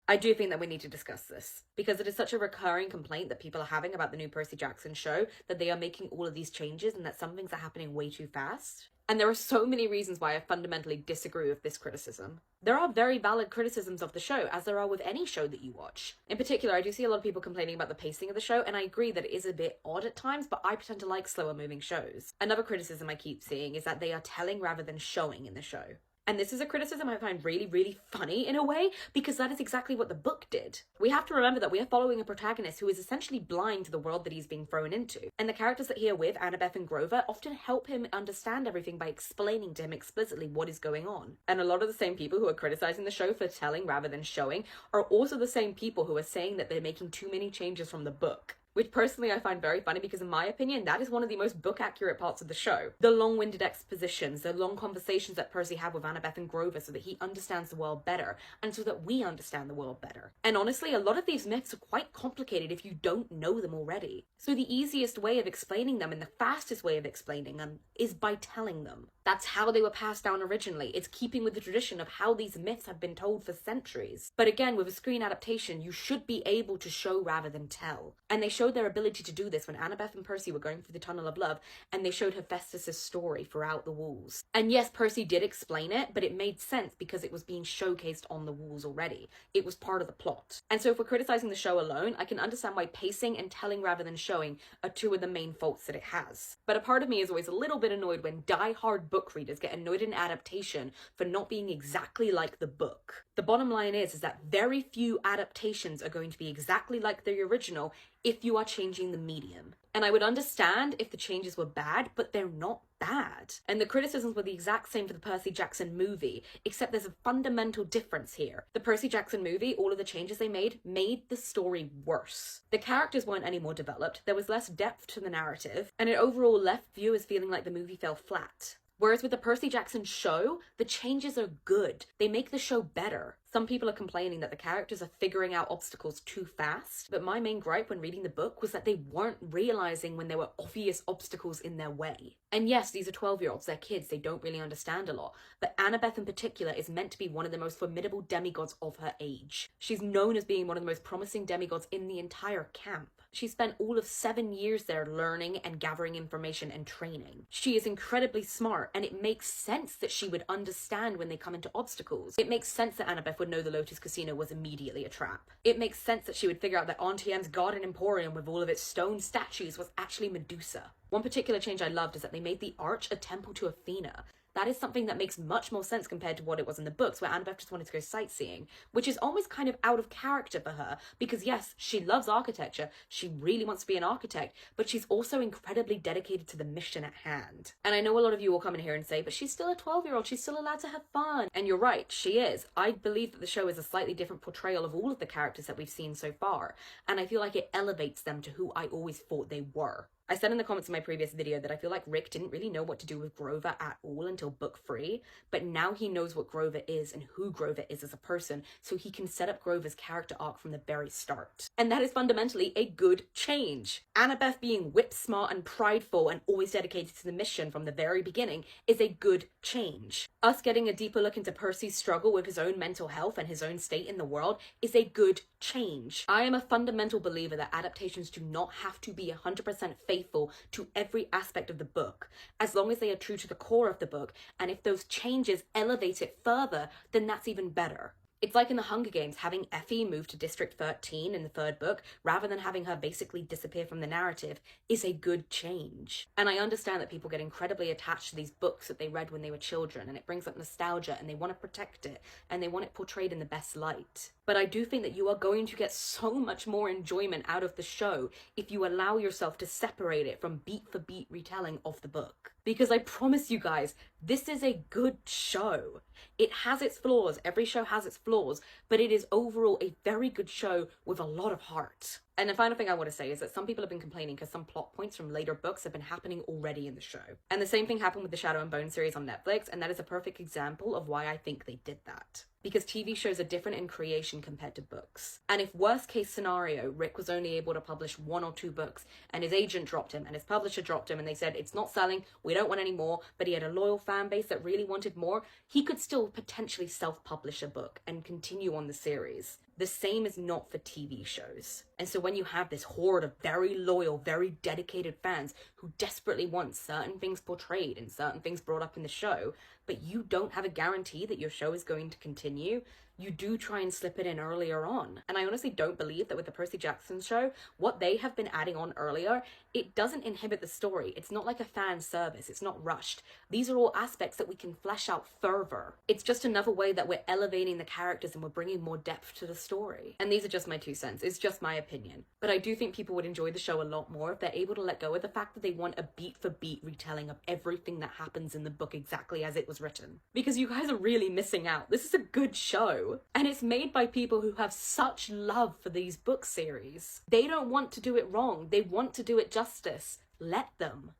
I do think that we need to discuss this because it is such a recurring complaint that people are having about the new Percy Jackson show, that they are making all of these changes and that some things are happening way too fast. And there are so many reasons why I fundamentally disagree with this criticism. There are very valid criticisms of the show, as there are with any show that you watch. In particular, I do see a lot of people complaining about the pacing of the show, and I agree that it is a bit odd at times, but I tend to like slower moving shows. Another criticism I keep seeing is that they are telling rather than showing in the show. And this is a criticism I find really, really funny in a way, because that is exactly what the book did. We have to remember that we are following a protagonist who is essentially blind to the world that he's being thrown into. And the characters that he are with, Annabeth and Grover, often help him understand everything by explaining to him explicitly what is going on. And a lot of the same people who are criticizing the show for telling rather than showing are also the same people who are saying that they're making too many changes from the book. Which personally I find very funny because in my opinion, that is one of the most book accurate parts of the show. The long-winded expositions, the long conversations that Percy had with Annabeth and Grover so that he understands the world better and so that we understand the world better. And honestly, a lot of these myths are quite complicated if you don't know them already. So the easiest way of explaining them and the fastest way of explaining them is by telling them. That's how they were passed down originally. It's keeping with the tradition of how these myths have been told for centuries. But again, with a screen adaptation, you should be able to show rather than tell. And they showed their ability to do this when Annabeth and Percy were going through the Tunnel of Love, and they showed Hephaestus' story throughout the walls. And yes, Percy did explain it, but it made sense because it was being showcased on the walls already. It was part of the plot. And so if we're criticizing the show alone, I can understand why pacing and telling rather than showing are two of the main faults that it has. But a part of me is always a little bit annoyed when die-hard book readers get annoyed at an adaptation for not being exactly like the book. The bottom line is that very few adaptations are going to be exactly like the original if you are changing the medium. And I would understand if the changes were bad, but they're not bad. And the criticisms were the exact same for the Percy Jackson movie, except there's a fundamental difference here. The Percy Jackson movie, all of the changes they made the story worse. The characters weren't any more developed, there was less depth to the narrative, and it overall left viewers feeling like the movie fell flat. Whereas with the Percy Jackson show, the changes are good. They make the show better. Some people are complaining that the characters are figuring out obstacles too fast, but my main gripe when reading the book was that they weren't realizing when there were obvious obstacles in their way. And yes, these are 12-year-olds, they're kids, they don't really understand a lot, but Annabeth in particular is meant to be one of the most formidable demigods of her age. She's known as being one of the most promising demigods in the entire camp. She spent all of 7 years there learning and gathering information and training. She is incredibly smart, and it makes sense that she would understand when they come into obstacles. It makes sense that Annabeth would know the Lotus Casino was immediately a trap. It makes sense that she would figure out that Auntie M's Garden Emporium with all of its stone statues was actually Medusa. One particular change I loved is that they made the arch a temple to Athena. That is something that makes much more sense compared to what it was in the books, where Annabeth just wanted to go sightseeing, which is almost kind of out of character for her, because yes, she loves architecture, she really wants to be an architect, but she's also incredibly dedicated to the mission at hand. And I know a lot of you will come in here and say, but she's still a 12-year-old, she's still allowed to have fun. And you're right, she is. I believe that the show is a slightly different portrayal of all of the characters that we've seen so far, and I feel like it elevates them to who I always thought they were. I said in the comments in my previous video that I feel like Rick didn't really know what to do with Grover at all until book 3, but now he knows what Grover is and who Grover is as a person, so he can set up Grover's character arc from the very start. And that is fundamentally a good change. Annabeth being whip-smart and prideful and always dedicated to the mission from the very beginning is a good change. Us getting a deeper look into Percy's struggle with his own mental health and his own state in the world is a good change. I am a fundamental believer that adaptations do not have to be 100% faithful to every aspect of the book, as long as they are true to the core of the book, and if those changes elevate it further, then that's even better. It's like in the Hunger Games, having Effie move to District 13 in the 3rd book, rather than having her basically disappear from the narrative, is a good change. And I understand that people get incredibly attached to these books that they read when they were children, and it brings up nostalgia, and they want to protect it, and they want it portrayed in the best light. But I do think that you are going to get so much more enjoyment out of the show if you allow yourself to separate it from beat-for-beat retelling of the book. Because I promise you guys, this is a good show. It has its flaws, every show has its flaws, but it is overall a very good show with a lot of heart. And the final thing I want to say is that some people have been complaining because some plot points from later books have been happening already in the show. And the same thing happened with the Shadow and Bone series on Netflix, and that is a perfect example of why I think they did that. Because TV shows are different in creation compared to books. And if worst case scenario, Rick was only able to publish 1 or 2 books, and his agent dropped him, and his publisher dropped him, and they said, it's not selling, we don't want any more, but he had a loyal fan base that really wanted more, he could still potentially self-publish a book and continue on the series. The same is not for TV shows. And so when you have this horde of very loyal, very dedicated fans who desperately want certain things portrayed and certain things brought up in the show, but you don't have a guarantee that your show is going to continue, you do try and slip it in earlier on. And I honestly don't believe that with the Percy Jackson show, what they have been adding on earlier, it doesn't inhibit the story. It's not like a fan service. It's not rushed. These are all aspects that we can flesh out further. It's just another way that we're elevating the characters and we're bringing more depth to the story. And these are just my 2 cents. It's just my opinion. But I do think people would enjoy the show a lot more if they're able to let go of the fact that they want a beat for beat retelling of everything that happens in the book exactly as it was written. Because you guys are really missing out. This is a good show. And it's made by people who have such love for these book series. They don't want to do it wrong. They want to do it justice. Let them.